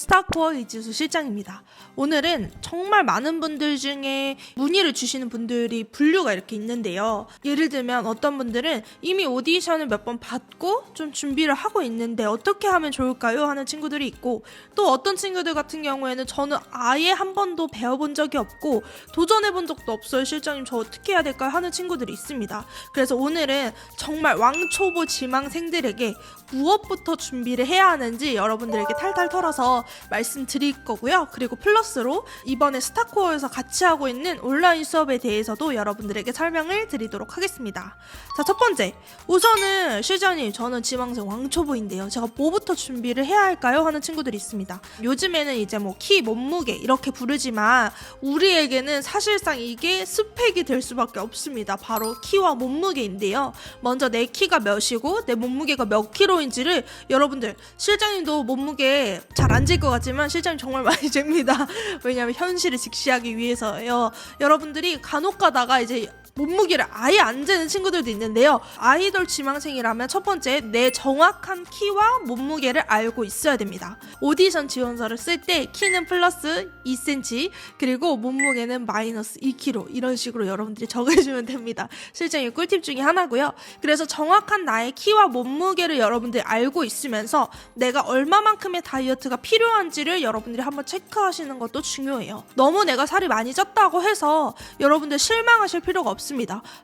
스타코어 이지수 실장입니다. 오늘은 정말 많은 분들 중에 문의를 주시는 분들이 분류가 이렇게 있는데요. 예를 들면 어떤 분들은 이미 오디션을 몇 번 받고 좀 준비를 하고 있는데 어떻게 하면 좋을까요? 하는 친구들이 있고, 또 어떤 친구들 같은 경우에는 저는 아예 한 번도 배워본 적이 없고 도전해본 적도 없어요. 실장님 저 어떻게 해야 될까요? 하는 친구들이 있습니다. 그래서 오늘은 정말 왕초보 지망생들에게 무엇부터 준비를 해야 하는지 여러분들에게 탈탈 털어서 말씀드릴 거고요. 그리고 플러스로 이번에 스타코어에서 같이 하고 있는 온라인 수업에 대해서도 여러분들에게 설명을 드리도록 하겠습니다. 자, 첫 번째, 우선은 실장님 저는 지망생 왕초보인데요, 제가 뭐부터 준비를 해야 할까요? 하는 친구들이 있습니다. 요즘에는 이제 뭐 키, 몸무게 이렇게 부르지만 우리에게는 사실상 이게 스펙이 될 수밖에 없습니다. 바로 키와 몸무게인데요. 먼저 내 키가 몇이고 내 몸무게가 몇 킬로인지를 여러분들, 실장님도 몸무게 잘 안 잴 것 같지만 실장님 정말 많이 잽니다. 왜냐하면 현실을 직시하기 위해서예요. 여러분들이 간혹 가다가 이제 몸무게를 아예 안 재는 친구들도 있는데요. 아이돌 지망생이라면 첫 번째, 내 정확한 키와 몸무게를 알고 있어야 됩니다. 오디션 지원서를 쓸 때 키는 플러스 2cm 그리고 몸무게는 마이너스 2kg 이런 식으로 여러분들이 적어주면 됩니다. 실장님 꿀팁 중에 하나고요. 그래서 정확한 나의 키와 몸무게를 여러분들이 알고 있으면서 내가 얼마만큼의 다이어트가 필요한지를 여러분들이 한번 체크하시는 것도 중요해요. 너무 내가 살이 많이 쪘다고 해서 여러분들 실망하실 필요가 없습니다.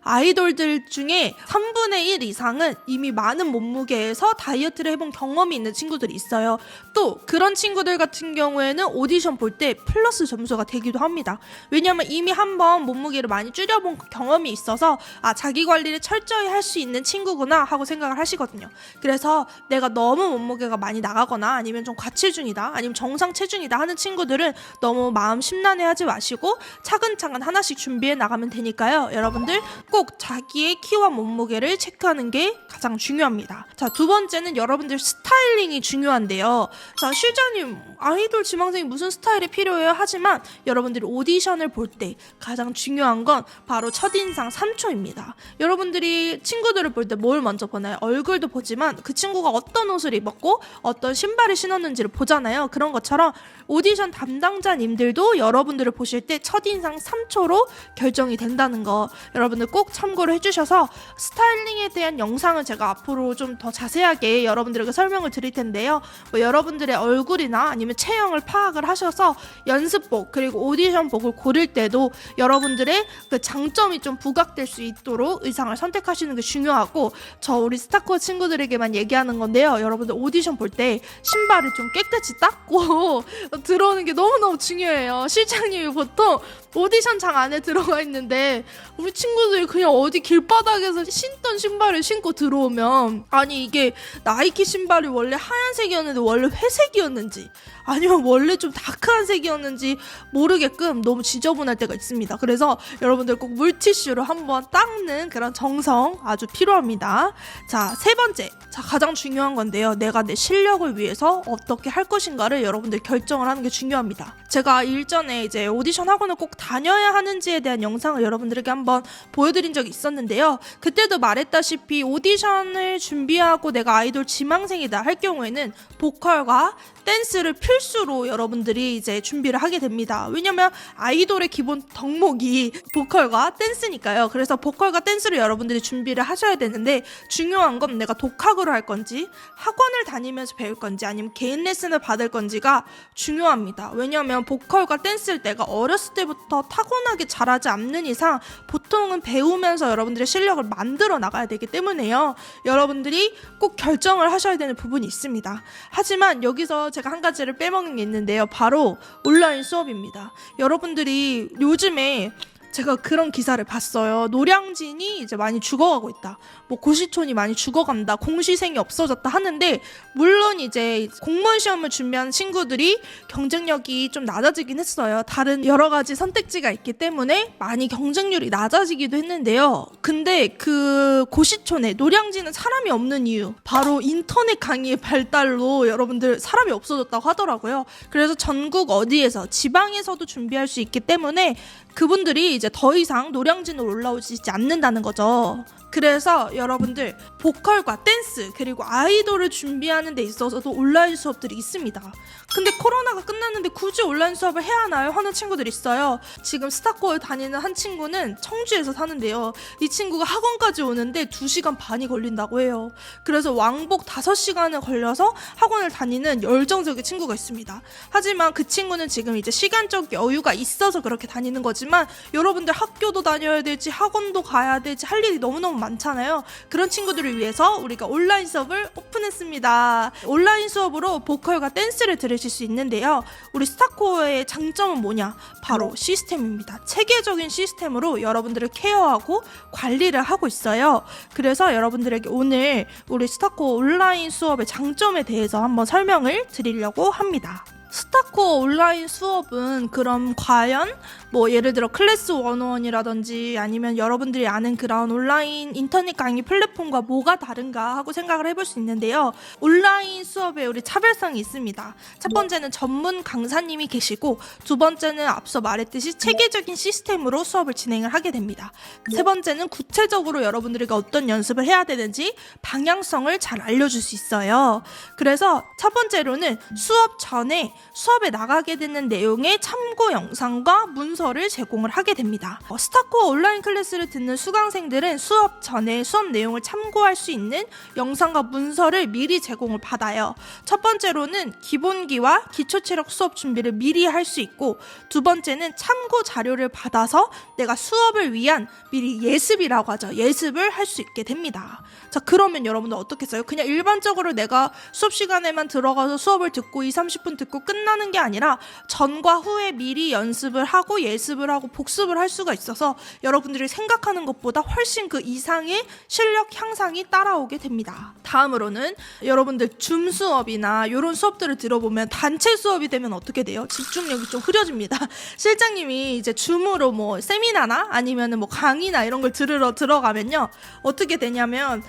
아이돌들 중에 3분의 1 이상은 이미 많은 몸무게에서 다이어트를 해본 경험이 있는 친구들이 있어요. 또 그런 친구들 같은 경우에는 오디션 볼 때 플러스 점수가 되기도 합니다. 왜냐하면 이미 한번 몸무게를 많이 줄여본 경험이 있어서 자기 관리를 철저히 할 수 있는 친구구나 하고 생각을 하시거든요. 그래서 내가 너무 몸무게가 많이 나가거나 아니면 좀 과체중이다 아니면 정상 체중이다 하는 친구들은 너무 마음 심란해하지 마시고 차근차근 하나씩 준비해 나가면 되니까요. 여러분들 꼭 자기의 키와 몸무게를 체크하는 게 가장 중요합니다. 자, 두 번째는 여러분들 스타일링이 중요한데요. 자, 실장님 아이돌 지망생이 무슨 스타일이 필요해요? 하지만 여러분들이 오디션을 볼 때 가장 중요한 건 바로 첫인상 3초입니다. 여러분들이 친구들을 볼 때 뭘 먼저 보나요? 얼굴도 보지만 그 친구가 어떤 옷을 입었고 어떤 신발을 신었는지를 보잖아요. 그런 것처럼 오디션 담당자님들도 여러분들을 보실 때 첫인상 3초로 결정이 된다는 거 여러분들 꼭 참고를 해주셔서, 스타일링에 대한 영상은 제가 앞으로 좀 더 자세하게 여러분들에게 설명을 드릴 텐데요. 뭐 여러분들의 얼굴이나 아니면 체형을 파악을 하셔서 연습복 그리고 오디션복을 고를 때도 여러분들의 그 장점이 좀 부각될 수 있도록 의상을 선택하시는 게 중요하고, 저 우리 스타코어 친구들에게만 얘기하는 건데요. 여러분들 오디션 볼 때 신발을 좀 깨끗이 닦고 들어오는 게 너무너무 중요해요. 실장님이 보통 오디션장 안에 들어가 있는데 우리 친구들이 그냥 어디 길바닥에서 신던 신발을 신고 들어오면, 아니 이게 나이키 신발이 원래 하얀색이었는데 원래 회색이었는지 아니면 원래 좀 다크한 색이었는지 모르게끔 너무 지저분할 때가 있습니다. 그래서 여러분들 꼭 물티슈로 한번 닦는 그런 정성 아주 필요합니다. 자, 세 번째, 가장 중요한 건데요. 내가 내 실력을 위해서 어떻게 할 것인가를 여러분들 결정을 하는 게 중요합니다. 제가 일전에 이제 오디션 학원을 꼭 다녀야 하는지에 대한 영상을 여러분들에게 한번 보여드린 적이 있었는데요. 그때도 말했다시피 오디션을 준비하고 내가 아이돌 지망생이다 할 경우에는 보컬과 댄스를 필수로 여러분들이 이제 준비를 하게 됩니다. 왜냐면 아이돌의 기본 덕목이 보컬과 댄스니까요. 그래서 보컬과 댄스를 여러분들이 준비를 하셔야 되는데, 중요한 건 내가 독학으로 할 건지 학원을 다니면서 배울 건지 아니면 개인 레슨을 받을 건지가 중요합니다. 왜냐면 보컬과 댄스를 내가 어렸을 때부터 타고나게 잘하지 않는 이상 보통은 배우면서 여러분들의 실력을 만들어 나가야 되기 때문에요. 여러분들이 꼭 결정을 하셔야 되는 부분이 있습니다. 하지만 여기서 제가 한 가지를 빼먹는 게 있는데요. 바로 온라인 수업입니다. 여러분들이 요즘에 제가 그런 기사를 봤어요. 노량진이 이제 많이 죽어가고 있다. 뭐 고시촌이 많이 죽어간다. 공시생이 없어졌다 하는데, 물론 이제 공무원 시험을 준비하는 친구들이 경쟁력이 좀 낮아지긴 했어요. 다른 여러 가지 선택지가 있기 때문에 많이 경쟁률이 낮아지기도 했는데요. 근데 그 고시촌에 노량진은 사람이 없는 이유, 바로 인터넷 강의의 발달로 여러분들 사람이 없어졌다고 하더라고요. 그래서 전국 어디에서 지방에서도 준비할 수 있기 때문에 그분들이 이제 더 이상 노량진으로 올라오지 않는다는 거죠. 그래서 여러분들 보컬과 댄스 그리고 아이돌을 준비하는 데 있어서도 온라인 수업들이 있습니다. 근데 코로나가 끝났는데 굳이 온라인 수업을 해야 하나요? 하는 친구들이 있어요. 지금 스타코에 다니는 한 친구는 청주에서 사는데요. 이 친구가 학원까지 오는데 2시간 반이 걸린다고 해요. 그래서 왕복 5시간을 걸려서 학원을 다니는 열정적인 친구가 있습니다. 하지만 그 친구는 지금 이제 시간적 여유가 있어서 그렇게 다니는 거지만 여러분들 학교도 다녀야 되지 학원도 가야 되지 할 일이 너무너무 많잖아요. 그런 친구들을 위해서 우리가 온라인 수업을 오픈했습니다. 온라인 수업으로 보컬과 댄스를 들으실 수 있는데요. 우리 스타코어의 장점은 뭐냐? 바로 시스템입니다. 체계적인 시스템으로 여러분들을 케어하고 관리를 하고 있어요. 그래서 여러분들에게 오늘 우리 스타코어 온라인 수업의 장점에 대해서 한번 설명을 드리려고 합니다. 스타코어 온라인 수업은 그럼 과연 뭐 예를 들어 클래스 101이라든지 아니면 여러분들이 아는 그런 온라인 인터넷 강의 플랫폼과 뭐가 다른가 하고 생각을 해볼 수 있는데요. 온라인 수업에 우리 차별성이 있습니다. 첫 번째는 전문 강사님이 계시고 두 번째는 앞서 말했듯이 체계적인 시스템으로 수업을 진행을 하게 됩니다. 세 번째는 구체적으로 여러분들에게 어떤 연습을 해야 되는지 방향성을 잘 알려줄 수 있어요. 그래서 첫 번째로는 수업 전에 수업에 나가게 되는 내용의 참고 영상과 문서를 제공을 하게 됩니다. 스타코어 온라인 클래스를 듣는 수강생들은 수업 전에 수업 내용을 참고할 수 있는 영상과 문서를 미리 제공을 받아요. 첫 번째로는 기본기와 기초체력 수업 준비를 미리 할 수 있고 두 번째는 참고 자료를 받아서 내가 수업을 위한 미리 예습이라고 하죠. 예습을 할 수 있게 됩니다. 자, 그러면 여러분들 어떻겠어요? 그냥 일반적으로 내가 수업 시간에만 들어가서 수업을 듣고 20-30분 듣고 끝나는 게 아니라 전과 후에 미리 연습을 하고 예습을 하고 복습을 할 수가 있어서 여러분들이 생각하는 것보다 훨씬 그 이상의 실력 향상이 따라오게 됩니다. 다음으로는 여러분들 줌 수업이나 이런 수업들을 들어보면 단체 수업이 되면 어떻게 돼요? 집중력이 좀 흐려집니다. 실장님이 이제 줌으로 뭐 세미나나 아니면 뭐 강의나 이런 걸 들으러 들어가면요. 어떻게 되냐면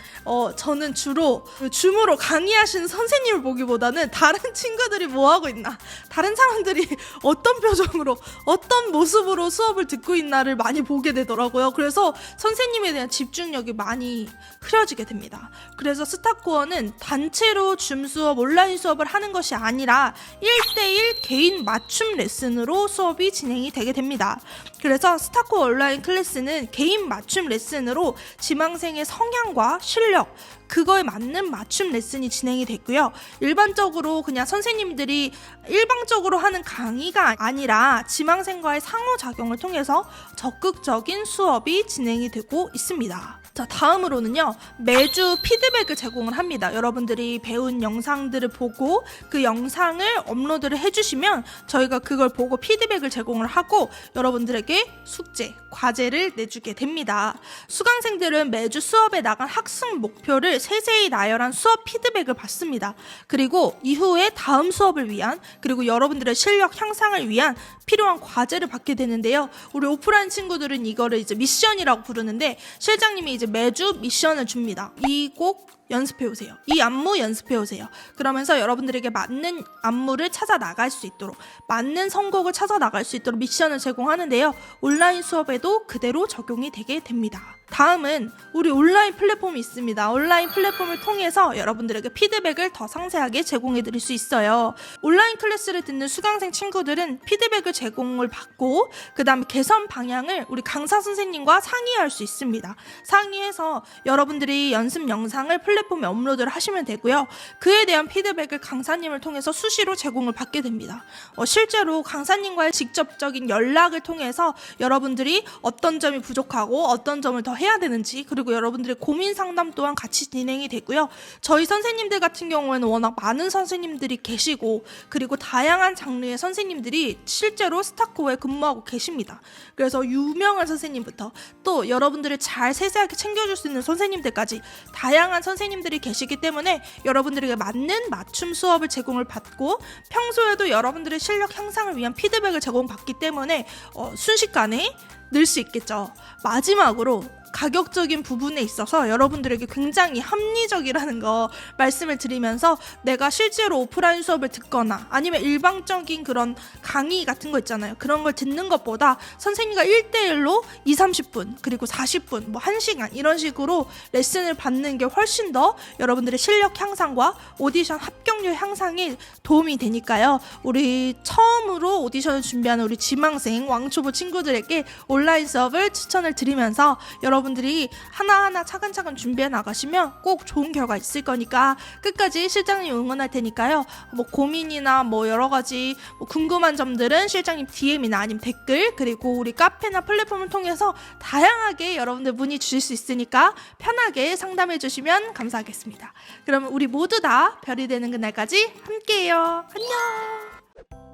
저는 주로 줌으로 강의하시는 선생님을 보기보다는 다른 친구들이 뭐 하고 있나, 다른 사람들이 어떤 표정으로 어떤 모습으로 수업을 듣고 있나를 많이 보게 되더라고요. 그래서 선생님에 대한 집중력이 많이 흐려지게 됩니다. 그래서 스타코어는 단체로 줌 수업, 온라인 수업을 하는 것이 아니라 1대1 개인 맞춤 레슨으로 수업이 진행이 되게 됩니다. 그래서 스타코어 온라인 클래스는 개인 맞춤 레슨으로 지망생의 성향과 실력, 그거에 맞는 맞춤 레슨이 진행이 됐고요. 일반적으로 그냥 선생님들이 일방적으로 하는 강의가 아니라 지망생과의 상호작용을 통해서 적극적인 수업이 진행이 되고 있습니다. 자, 다음으로는요. 매주 피드백을 제공을 합니다. 여러분들이 배운 영상들을 보고 그 영상을 업로드를 해주시면 저희가 그걸 보고 피드백을 제공을 하고 여러분들에게 숙제, 과제를 내주게 됩니다. 수강생들은 매주 수업에 나간 학습 목표를 세세히 나열한 수업 피드백을 받습니다. 그리고 이후에 다음 수업을 위한 그리고 여러분들의 실력 향상을 위한 필요한 과제를 받게 되는데요. 우리 오프라인 친구들은 이거를 이제 미션이라고 부르는데 실장님이 이제 매주 미션을 줍니다. 이 곡 연습해오세요. 이 안무 연습해오세요. 그러면서 여러분들에게 맞는 안무를 찾아 나갈 수 있도록, 맞는 선곡을 찾아 나갈 수 있도록 미션을 제공하는데요. 온라인 수업에도 그대로 적용이 되게 됩니다. 다음은 우리 온라인 플랫폼이 있습니다. 온라인 플랫폼을 통해서 여러분들에게 피드백을 더 상세하게 제공해 드릴 수 있어요. 온라인 클래스를 듣는 수강생 친구들은 피드백을 제공을 받고 그 다음에 개선 방향을 우리 강사 선생님과 상의할 수 있습니다. 상의해서 여러분들이 연습 영상을 플랫폼에 업로드를 하시면 되고요. 그에 대한 피드백을 강사님을 통해서 수시로 제공을 받게 됩니다. 실제로 강사님과의 직접적인 연락을 통해서 여러분들이 어떤 점이 부족하고 어떤 점을 더 해야 되는지 그리고 여러분들의 고민 상담 또한 같이 진행이 되고요. 저희 선생님들 같은 경우에는 워낙 많은 선생님들이 계시고 그리고 다양한 장르의 선생님들이 실제로 스타코어에 근무하고 계십니다. 그래서 유명한 선생님부터 또 여러분들을 잘 세세하게 챙겨줄 수 있는 선생님들까지 다양한 선생님들이 계시기 때문에 여러분들에게 맞는 맞춤 수업을 제공을 받고 평소에도 여러분들의 실력 향상을 위한 피드백을 제공받기 때문에 순식간에 늘 수 있겠죠. 마지막으로 가격적인 부분에 있어서 여러분들에게 굉장히 합리적이라는 거 말씀을 드리면서, 내가 실제로 오프라인 수업을 듣거나 아니면 일방적인 그런 강의 같은 거 있잖아요. 그런 걸 듣는 것보다 선생님과 1대1로 2, 30분 그리고 40분 뭐 1시간 이런 식으로 레슨을 받는 게 훨씬 더 여러분들의 실력 향상과 오디션 합격률 향상에 도움이 되니까요. 우리 처음으로 오디션을 준비하는 우리 지망생 왕초보 친구들에게 온라인 수업을 추천을 드리면서, 여러분들이 하나하나 차근차근 준비해 나가시면 꼭 좋은 결과 있을 거니까 끝까지 실장님 응원할 테니까요. 뭐 고민이나 뭐 여러 가지 뭐 궁금한 점들은 실장님 DM이나 아니면 댓글, 그리고 우리 카페나 플랫폼을 통해서 다양하게 여러분들 문의 주실 수 있으니까 편하게 상담해 주시면 감사하겠습니다. 그러면 우리 모두 다 별이 되는 그날까지 함께해요. 안녕.